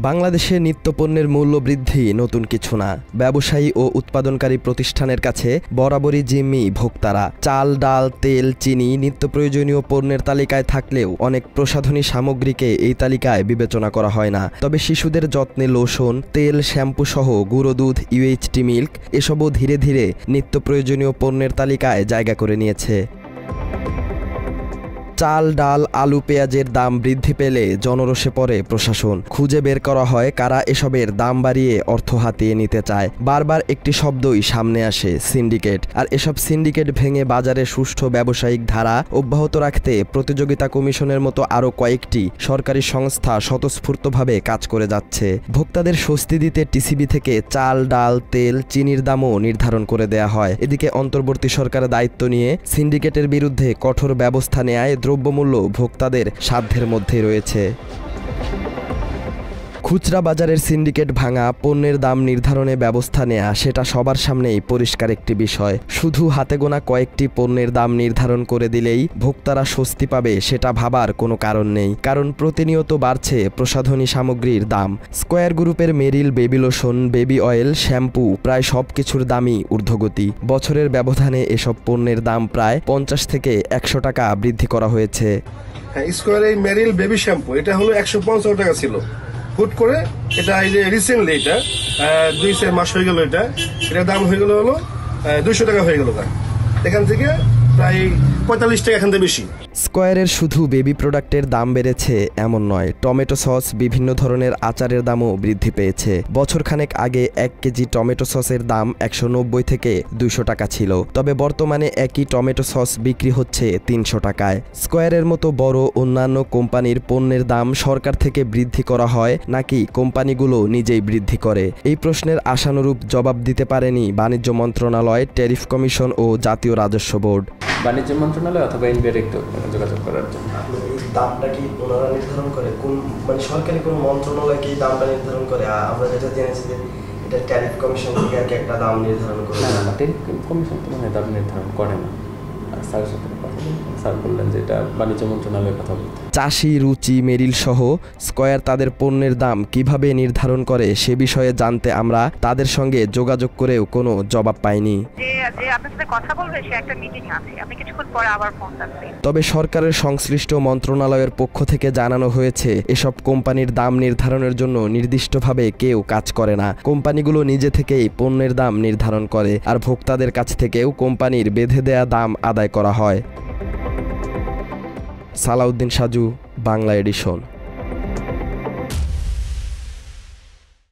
বাংলাদেশে নিত্যপণ্যের মূল্য বৃদ্ধি নতুন কিছু না। ব্যবসায়ী ও উৎপাদনকারী প্রতিষ্ঠানের কাছে বরাবরই জিম্মি ভোক্তারা। চাল, ডাল, তেল, চিনি নিত্য প্রয়োজনীয় পণ্যের তালিকায় থাকলেও অনেক প্রসাধনী সামগ্রীকে এই তালিকায় বিবেচনা করা হয় না। তবে শিশুদের যত্নে লোশন, তেল, শ্যাম্পু সহ গুঁড়ো দুধ, UHT মিল্ক এসবও ধীরে ধীরে নিত্য প্রয়োজনীয় পণ্যের তালিকায় জায়গা করে নিয়েছে। চাল, ডাল, আলু, পেঁয়াজের দাম বৃদ্ধি পেলে জনরোষে পড়ে প্রশাসন। খুঁজে বের করা হয় কারা এসবের দাম বাড়িয়ে অর্থ হাতিয়ে নিতে চায়। বারবার একটি শব্দই সামনে আসে, সিন্ডিকেট। আর এসব সিন্ডিকেট ভেঙে বাজারে সুষ্ঠু ব্যবসায়িক ধারা অব্যাহত রাখতে প্রতিযোগিতা কমিশনের মতো আরও কয়েকটি সরকারি সংস্থা স্বতঃস্ফূর্তভাবে কাজ করে যাচ্ছে। ভোক্তাদের স্বস্তি দিতে টিসিবি থেকে চাল, ডাল, তেল, চিনির দামও নির্ধারণ করে দেয়া হয়। এদিকে অন্তর্বর্তী সরকারের দায়িত্ব নিয়ে সিন্ডিকেটের বিরুদ্ধে কঠোর ব্যবস্থা নেয় দ্রব্যমূল্য ভোক্তাদের সাধ্যের মধ্যে রয়েছে। খুচরা বাজারের সিন্ডিকেট ভাঙা, পণ্যের দাম নির্ধারণে ব্যবস্থা নেয়া সেটা সবার সামনেই পরিষ্কার একটি বিষয়। শুধু হাতে গোনা কয়েকটি পণ্যের দাম নির্ধারণ করে দিলেই ভোক্তারা স্বস্তি পাবে সেটা ভাবার কোনো কারণ নেই। কারণ প্রতিনিয়ত বাড়ছে প্রসাধনী সামগ্রীর দাম। স্কয়ার গ্রুপের Meril, baby lotion, baby oil, shampoo প্রায় সব কিছুর দামই ঊর্ধ্বগতি। বছরের ব্যবধানে এসব পণ্যের দাম প্রায় 50 থেকে 100 টাকা বৃদ্ধি করা হয়েছে। স্কয়ার এই মেরিল বেবি শ্যাম্পু এটা হলো 150 টাকা ছিল, হুট করে এটা এই যে রিসেন্টলি এটা 2-4 মাস হয়ে গেল, এটার দাম হয়ে গেল হলো 200 টাকা হয়ে গেল। এখান থেকে প্রায় 45 টাকা এখান থেকে বেশি। স্কয়ারের শুধু বেবি প্রোডাক্টের দাম বেড়েছে এমন নয়, টমেটো সস, বিভিন্ন ধরনের আচারের দামও বৃদ্ধি পেয়েছে। বছরখানেক আগে 1 কেজি টমেটো সসের দাম 190 থেকে 200 টাকা ছিল, তবে বর্তমানে একই টমেটো সস বিক্রি হচ্ছে 300 টাকায়। স্কয়ারের মতো বড় অন্যান্য কোম্পানির পণ্যের দাম সরকার থেকে বৃদ্ধি করা হয় নাকি কোম্পানিগুলো নিজেই বৃদ্ধি করে? এই প্রশ্নের আশানুরূপ জবাব দিতে পারেনি বাণিজ্য মন্ত্রণালয়, ট্যারিফ কমিশন ও জাতীয় রাজস্ব বোর্ড। বাণিজ্য মন্ত্রণালয় অথবা ইনডিরেক্ট যোগাযোগ করার জন্য। এই দামটা কি ওনারা নির্ধারণ করে? কোন মানে সরকারি কোন মন্ত্রণালয় কি দামটা নির্ধারণ করে? আমরা যেটা জেনেছি যে এটা ট্যারিফ কমিশন থেকে আর কি একটা দাম নির্ধারণ করে। না, ট্যারিফ কমিশন তো মানে দাম নির্ধারণ করে না। স্যারের সাথে কথা বললেন, স্যার বললেন যে এটা বাণিজ্য মন্ত্রণালয়ের কথা বলতে। চাষি, রুচি, মেরিল সহ স্কয়ার তাদের পণ্যের দাম কিভাবে নির্ধারণ করে সে বিষয়ে জানতে আমরা তাদের সঙ্গে যোগাযোগ করেও কোনো জবাব পাইনি। তবে সরকারের সংশ্লিষ্ট মন্ত্রণালয়ের পক্ষ থেকে জানানো হয়েছে এসব কোম্পানির দাম নির্ধারণের জন্য নির্দিষ্টভাবে কেউ কাজ করে না। কোম্পানিগুলো নিজে থেকেই পণ্যের দাম নির্ধারণ করে, আর ভোক্তাদের কাছ থেকেও কোম্পানির বেঁধে দেয়া দাম আদায় করা হয়। সালাউদ্দিন সাজু, বাংলা এডিশন।